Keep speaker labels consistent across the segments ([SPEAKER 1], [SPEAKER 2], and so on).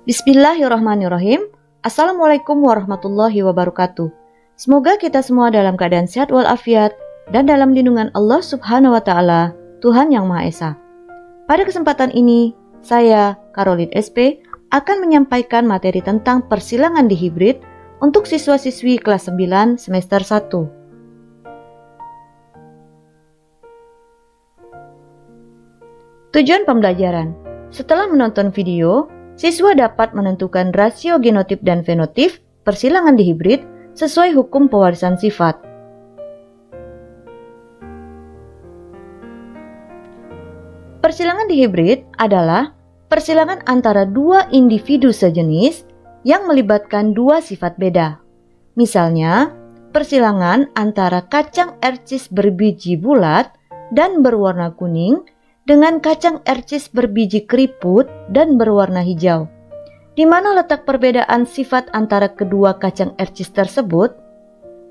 [SPEAKER 1] Bismillahirrahmanirrahim. Assalamualaikum warahmatullahi wabarakatuh. Semoga kita semua dalam keadaan sehat walafiat dan dalam lindungan Allah Subhanahu wa Ta'ala, Tuhan Yang Maha Esa. Pada kesempatan ini, saya, Caroline SP, akan menyampaikan materi tentang persilangan di hibrid untuk siswa-siswi kelas 9 semester 1. Tujuan pembelajaran. Setelah menonton video, siswa dapat menentukan rasio genotip dan fenotip persilangan di hibrid sesuai hukum pewarisan sifat. Persilangan di hibrid adalah persilangan antara dua individu sejenis yang melibatkan dua sifat beda. Misalnya, persilangan antara kacang ercis berbiji bulat dan berwarna kuning dengan kacang ercis berbiji keriput dan berwarna hijau. Di mana letak perbedaan sifat antara kedua kacang ercis tersebut?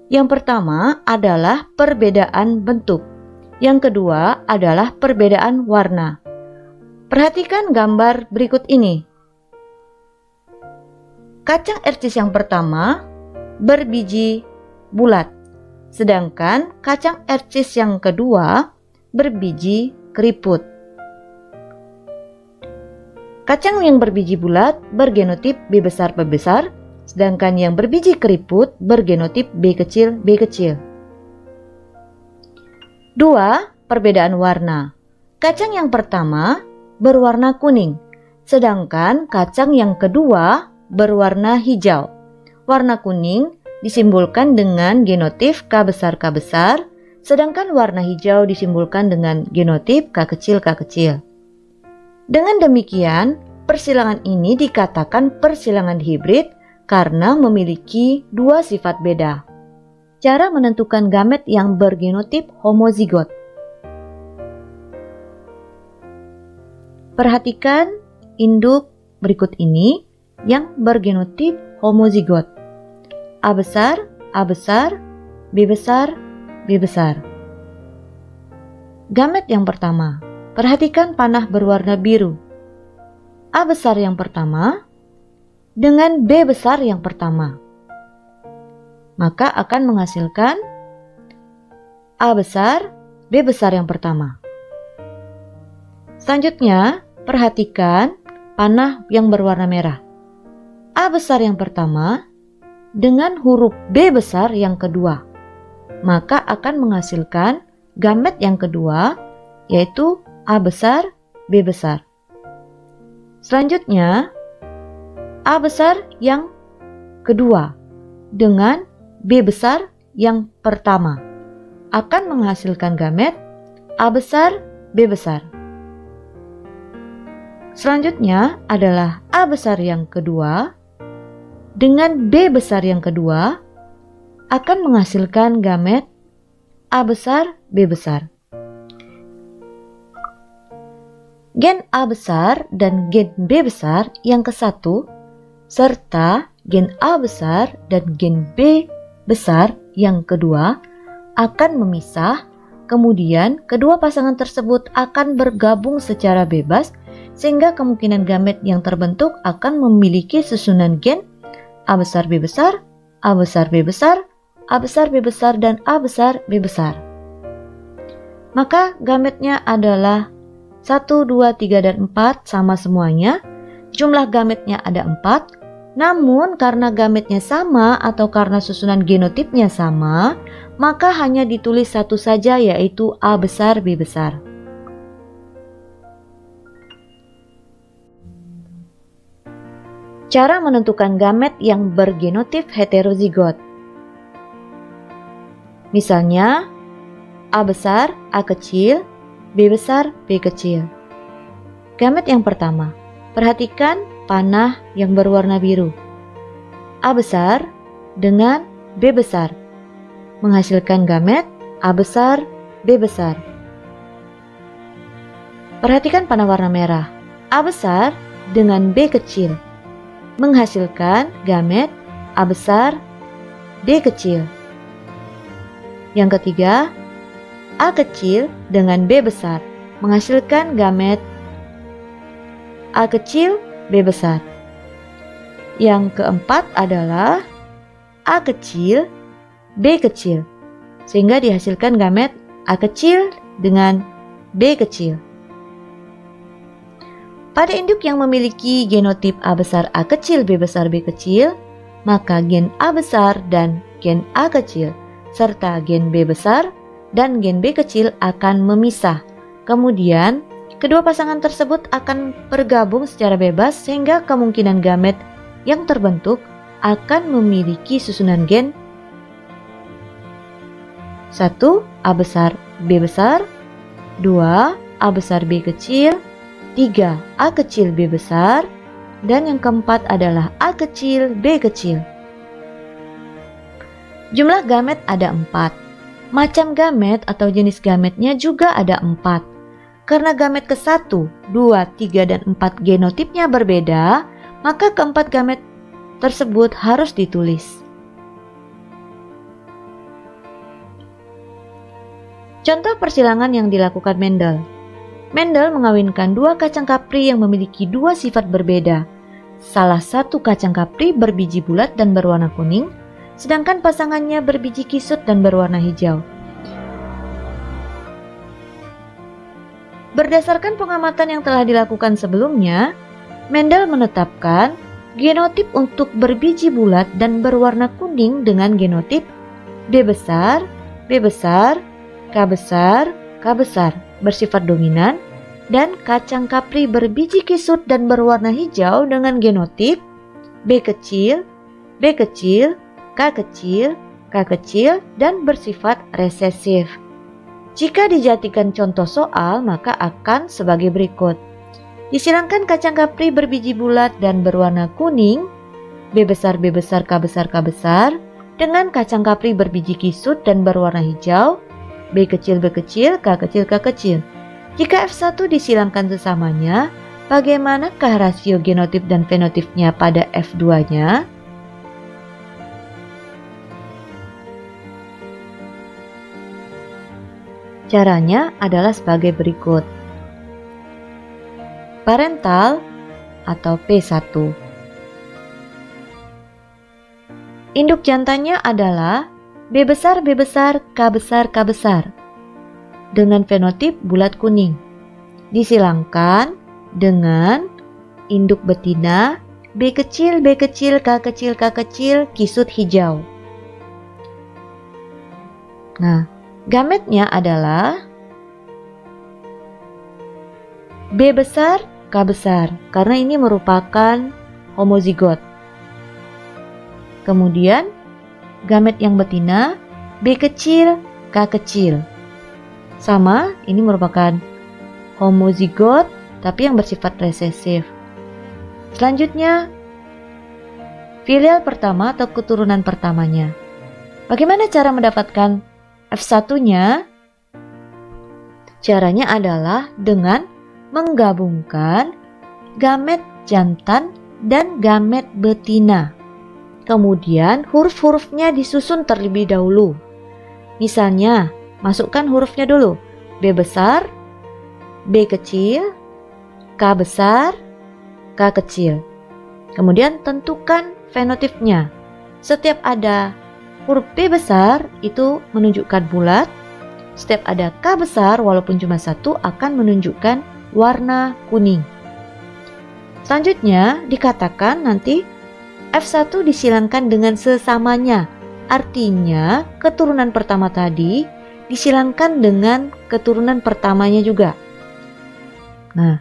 [SPEAKER 1] Yang pertama adalah perbedaan bentuk. Yang kedua adalah perbedaan warna. Perhatikan gambar berikut ini. Kacang ercis yang pertama berbiji bulat, sedangkan kacang ercis yang kedua berbiji keriput. Kacang yang berbiji bulat bergenotip B besar B besar, sedangkan yang berbiji keriput bergenotip B kecil B kecil. 2. Perbedaan warna. Kacang yang pertama berwarna kuning, sedangkan kacang yang kedua berwarna hijau. Warna kuning disimbolkan dengan genotip K besar K besar, sedangkan warna hijau disimbolkan dengan genotip K kecil K kecil. Dengan demikian, persilangan ini dikatakan persilangan hibrid karena memiliki dua sifat beda. Cara menentukan gamet yang bergenotip homozigot. Perhatikan induk berikut ini yang bergenotip homozigot. A besar, B besar, B besar. Gamet yang pertama, perhatikan panah berwarna biru. A besar yang pertama dengan B besar yang pertama, maka akan menghasilkan A besar, B besar yang pertama. Selanjutnya, perhatikan panah yang berwarna merah. A besar yang pertama dengan huruf B besar yang kedua, maka akan menghasilkan gamet yang kedua, yaitu A besar, B besar. Selanjutnya, A besar yang kedua dengan B besar yang pertama akan menghasilkan gamet A besar, B besar. Selanjutnya adalah A besar yang kedua dengan B besar yang kedua akan menghasilkan gamet A besar, B besar. Gen A besar dan gen B besar yang ke-1 serta gen A besar dan gen B besar yang kedua akan memisah, kemudian kedua pasangan tersebut akan bergabung secara bebas sehingga kemungkinan gamet yang terbentuk akan memiliki susunan gen A besar B besar, A besar B besar, A besar B besar, dan A besar B besar. Maka gametnya adalah 1, 2, 3, dan 4 sama semuanya. Jumlah gametnya ada 4. Namun karena gametnya sama atau karena susunan genotipnya sama, maka hanya ditulis satu saja, yaitu A besar B besar. Cara menentukan gamet yang bergenotip heterozigot. Misalnya, A besar, A kecil, B besar, B kecil. Gamet yang pertama, perhatikan panah yang berwarna biru. A besar dengan B besar menghasilkan gamet A besar, B besar. Perhatikan panah warna merah. A besar dengan B kecil menghasilkan gamet A besar, B kecil. Yang ketiga, A kecil dengan B besar menghasilkan gamet A kecil, B besar. Yang keempat adalah A kecil, B kecil, sehingga dihasilkan gamet A kecil dengan B kecil. Pada induk yang memiliki genotip A besar A kecil B besar B kecil, maka gen A besar dan gen A kecil serta gen B besar dan gen B kecil akan memisah. Kemudian, kedua pasangan tersebut akan bergabung secara bebas sehingga kemungkinan gamet yang terbentuk akan memiliki susunan gen 1. A besar B besar, 2. A besar B kecil, 3. A kecil B besar, dan yang keempat adalah A kecil B kecil. Jumlah gamet ada 4. Macam gamet atau jenis gametnya juga ada 4. Karena gamet ke-1, 2, 3, dan 4 genotipnya berbeda, maka keempat gamet tersebut harus ditulis. Contoh persilangan yang dilakukan Mendel. Mendel mengawinkan 2 kacang kapri yang memiliki 2 sifat berbeda. Salah satu kacang kapri berbiji bulat dan berwarna kuning, sedangkan pasangannya berbiji kisut dan berwarna hijau. Berdasarkan pengamatan yang telah dilakukan sebelumnya, Mendel menetapkan genotip untuk berbiji bulat dan berwarna kuning dengan genotip B besar, B besar, K besar, K besar bersifat dominan, dan kacang kapri berbiji kisut dan berwarna hijau dengan genotip B kecil, B kecil, K kecil, K kecil, dan bersifat resesif. Jika dijadikan contoh soal, maka akan sebagai berikut. Disilangkan kacang kapri berbiji bulat dan berwarna kuning, B besar, B besar, K besar, K besar, dengan kacang kapri berbiji kisut dan berwarna hijau, B kecil, B kecil, K kecil, K kecil. Jika F1 disilangkan sesamanya, bagaimanakah rasio genotip dan fenotipnya pada F2-nya? Caranya adalah sebagai berikut. Parental atau P1. Induk jantannya adalah B besar, B besar, K besar, K besar dengan fenotip bulat kuning. Disilangkan dengan induk betina B kecil, B kecil, K kecil, K kecil, kisut hijau. Nah, gametnya adalah B besar, K besar, karena ini merupakan homozigot. Kemudian, gamet yang betina B kecil, K kecil. Sama, ini merupakan homozigot, tapi yang bersifat resesif. Selanjutnya, filial pertama atau keturunan pertamanya. Bagaimana cara mendapatkan F1-nya? Caranya adalah dengan menggabungkan gamet jantan dan gamet betina. Kemudian huruf-hurufnya disusun terlebih dahulu. Misalnya, masukkan hurufnya dulu. B besar, B kecil, K besar, K kecil. Kemudian tentukan fenotipnya. Setiap ada huruf B besar itu menunjukkan bulat. Setiap ada K besar walaupun cuma satu akan menunjukkan warna kuning. Selanjutnya dikatakan nanti F1 disilangkan dengan sesamanya. Artinya keturunan pertama tadi disilangkan dengan keturunan pertamanya juga. Nah,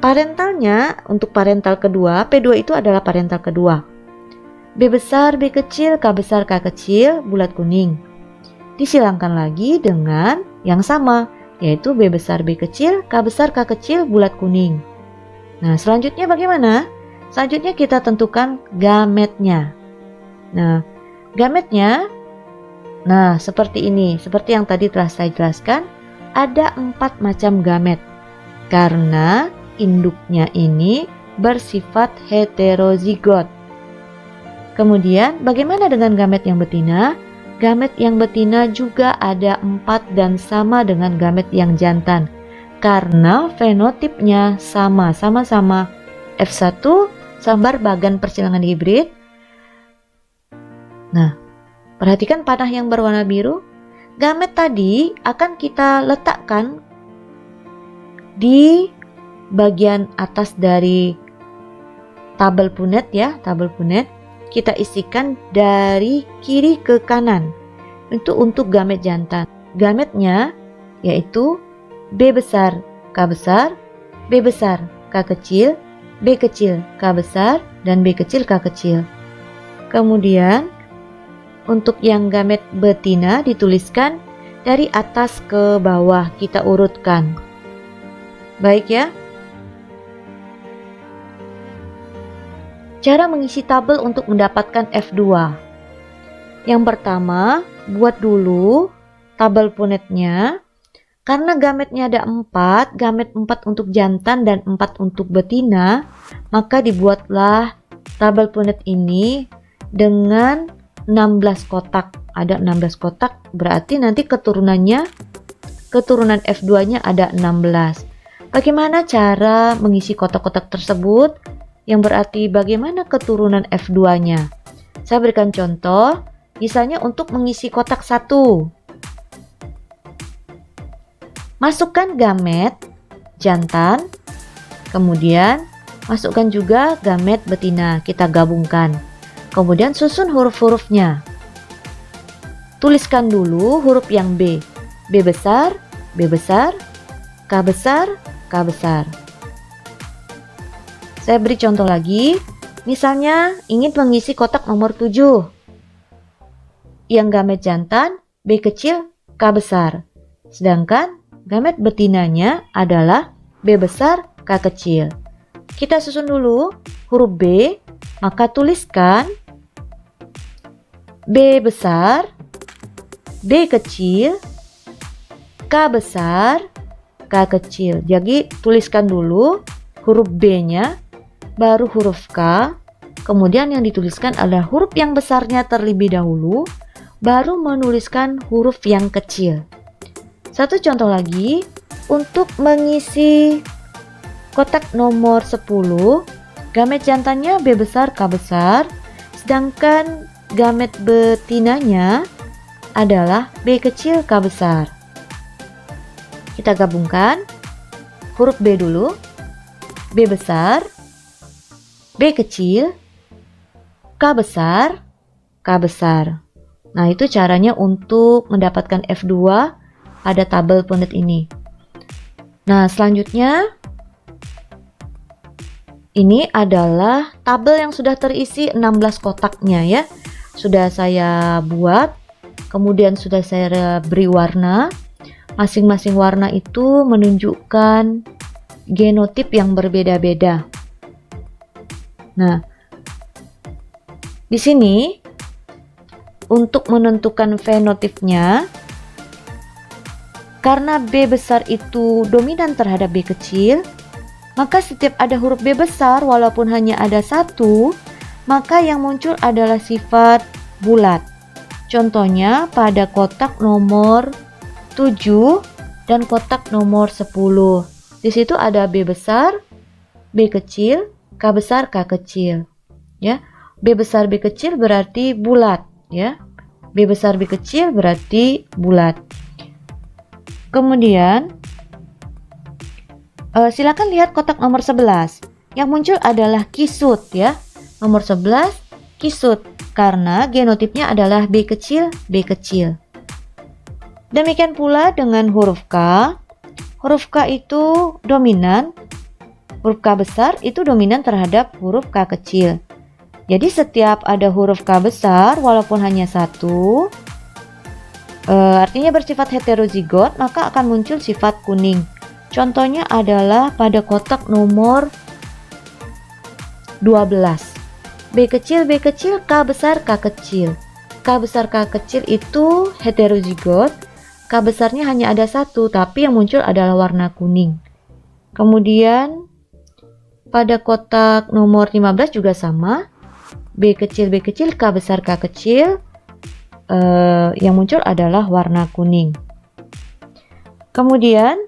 [SPEAKER 1] parentalnya untuk parental kedua, P2 itu adalah parental kedua. B besar, B kecil, K besar, K kecil, bulat kuning. Disilangkan lagi dengan yang sama, yaitu B besar, B kecil, K besar, K kecil, bulat kuning. Nah, selanjutnya bagaimana? Selanjutnya kita tentukan gametnya. Nah, gametnya, seperti ini. Seperti yang tadi telah saya jelaskan, ada 4 macam gamet. Karena induknya ini bersifat heterozigot. Kemudian, bagaimana dengan gamet yang betina? Gamet yang betina juga ada 4 dan sama dengan gamet yang jantan. Karena fenotipnya sama-sama F1 Sambar bagan persilangan hibrid. Nah, perhatikan panah yang berwarna biru. Gamet tadi akan kita letakkan di bagian atas dari tabel punet ya, tabel punet. Kita isikan dari kiri ke kanan. Itu untuk gamet jantan. Gametnya yaitu B besar, K besar, B besar, K kecil, B kecil, K besar, dan B kecil, K kecil. Kemudian untuk yang gamet betina dituliskan dari atas ke bawah, kita urutkan. Baik ya. Cara mengisi tabel untuk mendapatkan F2. Yang pertama, buat dulu tabel punetnya. Karena gametnya ada 4, gamet 4 untuk jantan dan 4 untuk betina, maka dibuatlah tabel punet ini dengan 16 kotak. Ada 16 kotak, berarti nanti keturunan F2-nya ada 16. Bagaimana cara mengisi kotak-kotak tersebut? Yang berarti bagaimana keturunan F2-nya? Saya berikan contoh, misalnya untuk mengisi kotak 1. Masukkan gamet jantan, kemudian masukkan juga gamet betina, kita gabungkan. Kemudian susun huruf-hurufnya. Tuliskan dulu huruf yang B. B besar, B besar, K besar, K besar. Saya beri contoh lagi. Misalnya ingin mengisi kotak nomor 7. Yang gamet jantan B kecil, K besar. Sedangkan gamet betinanya adalah B besar, K kecil. Kita susun dulu huruf B, maka tuliskan B besar, B kecil, K besar, K kecil. Jadi tuliskan dulu huruf B-nya, baru huruf K, kemudian yang dituliskan adalah huruf yang besarnya terlebih dahulu, baru menuliskan huruf yang kecil. Satu contoh lagi, untuk mengisi kotak nomor 10, gamet jantannya B besar, K besar, sedangkan gamet betinanya adalah B kecil, K besar. Kita gabungkan huruf B dulu, B besar, B kecil, K besar, K besar. Nah, itu caranya untuk mendapatkan F2 pada tabel punet ini. Nah, selanjutnya ini adalah tabel yang sudah terisi 16 kotaknya ya. Sudah saya buat, kemudian sudah saya beri warna. Masing-masing warna itu menunjukkan genotip yang berbeda-beda. Nah, di sini untuk menentukan fenotipnya, karena B besar itu dominan terhadap B kecil, maka setiap ada huruf B besar walaupun hanya ada 1, maka yang muncul adalah sifat bulat. Contohnya pada kotak nomor 7 dan kotak nomor 10. Di situ ada B besar, B kecil, K besar, K kecil. Ya, B besar, B kecil berarti bulat. Ya, B besar, B kecil berarti bulat. Kemudian silakan lihat kotak nomor 11. Yang muncul adalah kisut ya. Nomor 11 kisut karena genotipnya adalah B kecil, B kecil. Demikian pula dengan huruf K. Huruf K itu dominan. Huruf K besar itu dominan terhadap huruf K kecil. Jadi setiap ada huruf K besar walaupun hanya 1, artinya bersifat heterozigot, maka akan muncul sifat kuning. Contohnya adalah pada kotak nomor 12. B kecil, B kecil, K besar, K kecil. K besar, K kecil itu heterozigot. K besarnya hanya ada 1, tapi yang muncul adalah warna kuning. Kemudian pada kotak nomor 15 juga sama. B kecil, B kecil, K besar, K kecil. Yang muncul adalah warna kuning. Kemudian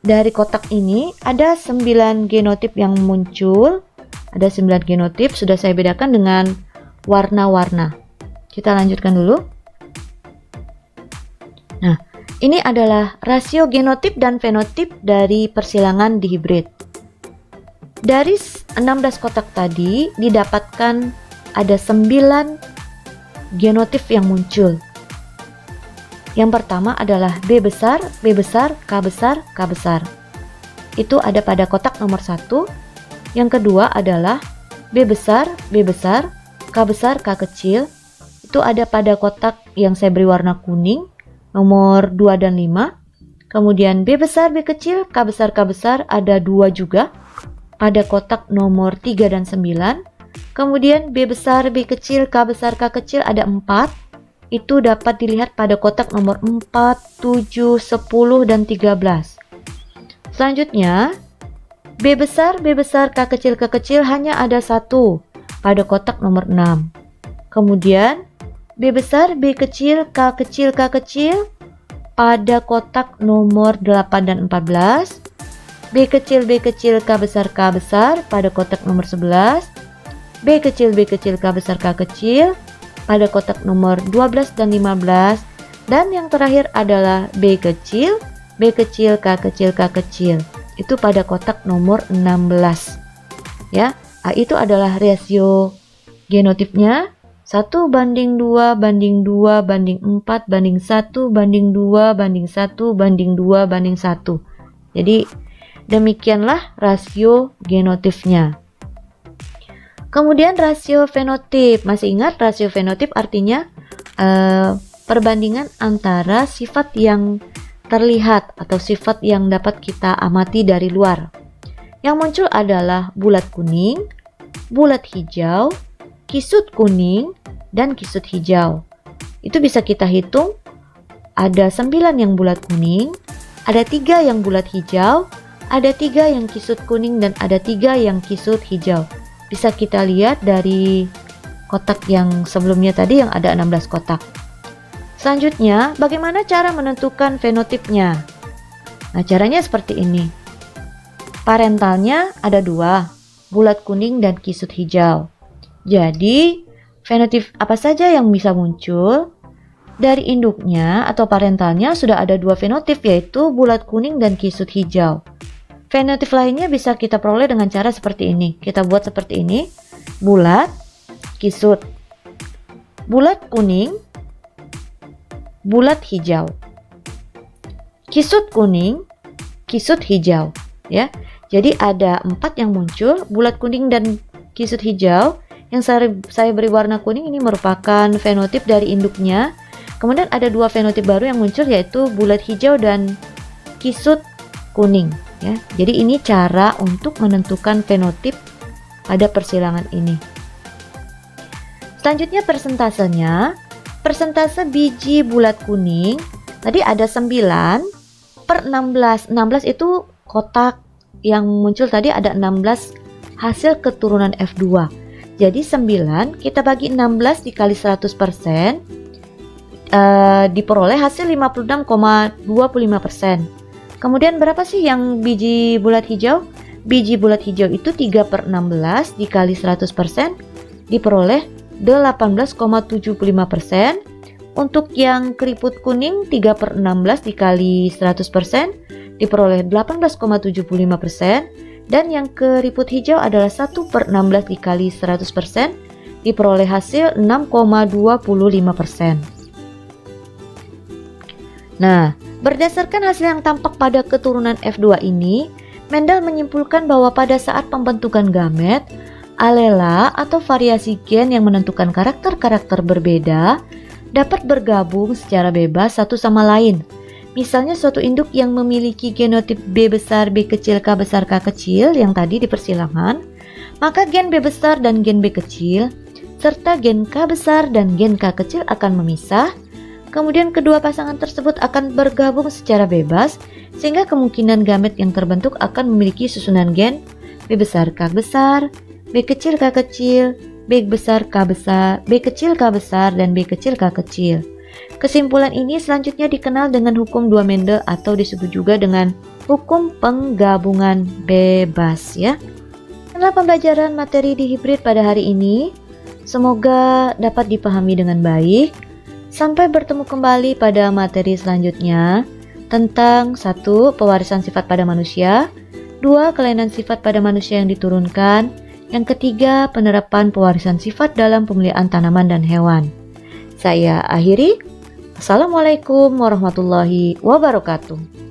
[SPEAKER 1] dari kotak ini ada 9 genotip yang muncul. Ada 9 genotip, sudah saya bedakan dengan warna-warna. Kita lanjutkan dulu. Nah, ini adalah rasio genotip dan fenotip dari persilangan dihibrid. Dari 16 kotak tadi didapatkan ada 9 genotip yang muncul. Yang pertama adalah B besar, B besar, K besar, K besar. Itu ada pada kotak nomor 1. Yang kedua adalah B besar, B besar, K besar, K kecil. Itu ada pada kotak yang saya beri warna kuning, nomor 2 dan 5. Kemudian B besar, B kecil, K besar ada 2 juga pada kotak nomor 3 dan 9. Kemudian B besar, B kecil, K kecil ada 4. Itu dapat dilihat pada kotak nomor 4, 7, 10, dan 13. Selanjutnya, B besar, K kecil hanya ada 1 pada kotak nomor 6. Kemudian, B besar, B kecil, K kecil pada kotak nomor 8 dan 14. B kecil, K besar pada kotak nomor 11. B kecil, K kecil pada kotak nomor 12 dan 15. Dan yang terakhir adalah B kecil, K kecil. Itu pada kotak nomor 16. Ya, itu adalah rasio genotipnya. 1:2:4:1:2:1. Jadi demikianlah rasio genotipnya. Kemudian rasio fenotip. Masih ingat rasio fenotip artinya perbandingan antara sifat yang terlihat atau sifat yang dapat kita amati dari luar. Yang muncul adalah bulat kuning, bulat hijau, kisut kuning, dan kisut hijau. Itu bisa kita hitung, ada 9 yang bulat kuning, ada 3 yang bulat hijau, ada 3 yang kisut kuning, dan ada 3 yang kisut hijau. Bisa kita lihat dari kotak yang sebelumnya tadi yang ada 16 kotak. Selanjutnya, bagaimana cara menentukan fenotipnya? Nah, caranya seperti ini. Parentalnya ada 2, bulat kuning dan kisut hijau. Jadi, fenotip apa saja yang bisa muncul? Dari induknya atau parentalnya sudah ada 2 fenotip, yaitu bulat kuning dan kisut hijau. Fenotip lainnya bisa kita peroleh dengan cara seperti ini. Kita buat seperti ini. Bulat, kisut. Bulat kuning, bulat hijau. Kisut kuning, kisut hijau. Ya. Jadi ada 4 yang muncul, bulat kuning dan kisut hijau. Yang saya beri warna kuning ini merupakan fenotip dari induknya. Kemudian ada 2 fenotip baru yang muncul, yaitu bulat hijau dan kisut kuning. Ya, jadi ini cara untuk menentukan fenotip pada persilangan ini. Selanjutnya persentasenya. Persentase biji bulat kuning tadi ada 9/16. 16 itu kotak yang muncul tadi, ada 16 hasil keturunan F2. Jadi 9 kita bagi 16 dikali 100%, diperoleh hasil 56,25%. Kemudian berapa sih yang biji bulat hijau? Biji bulat hijau itu 3/16 dikali 100%, diperoleh 18,75%. Untuk yang keriput kuning 3/16 dikali 100%, diperoleh 18,75%. Dan yang keriput hijau adalah 1/16 dikali 100%, diperoleh hasil 6,25%. Nah, berdasarkan hasil yang tampak pada keturunan F2 ini, Mendel menyimpulkan bahwa pada saat pembentukan gamet, alela atau variasi gen yang menentukan karakter-karakter berbeda dapat bergabung secara bebas satu sama lain. Misalnya suatu induk yang memiliki genotip B besar, B kecil, K kecil yang tadi di persilangan, maka gen B besar dan gen B kecil serta gen K besar dan gen K kecil akan memisah. Kemudian kedua pasangan tersebut akan bergabung secara bebas, sehingga kemungkinan gamet yang terbentuk akan memiliki susunan gen B besar K besar, B kecil K kecil, B besar K besar, B kecil K besar, dan B kecil K kecil. Kesimpulan ini selanjutnya dikenal dengan hukum 2 Mendel atau disebut juga dengan hukum penggabungan bebas, ya. Inilah pembelajaran materi di hibrid pada hari ini. Semoga dapat dipahami dengan baik. Sampai bertemu kembali pada materi selanjutnya tentang 1. Pewarisan sifat pada manusia, 2. Kelainan sifat pada manusia yang diturunkan, yang ketiga penerapan pewarisan sifat dalam pemeliharaan tanaman dan hewan. Saya akhiri. Assalamualaikum warahmatullahi wabarakatuh.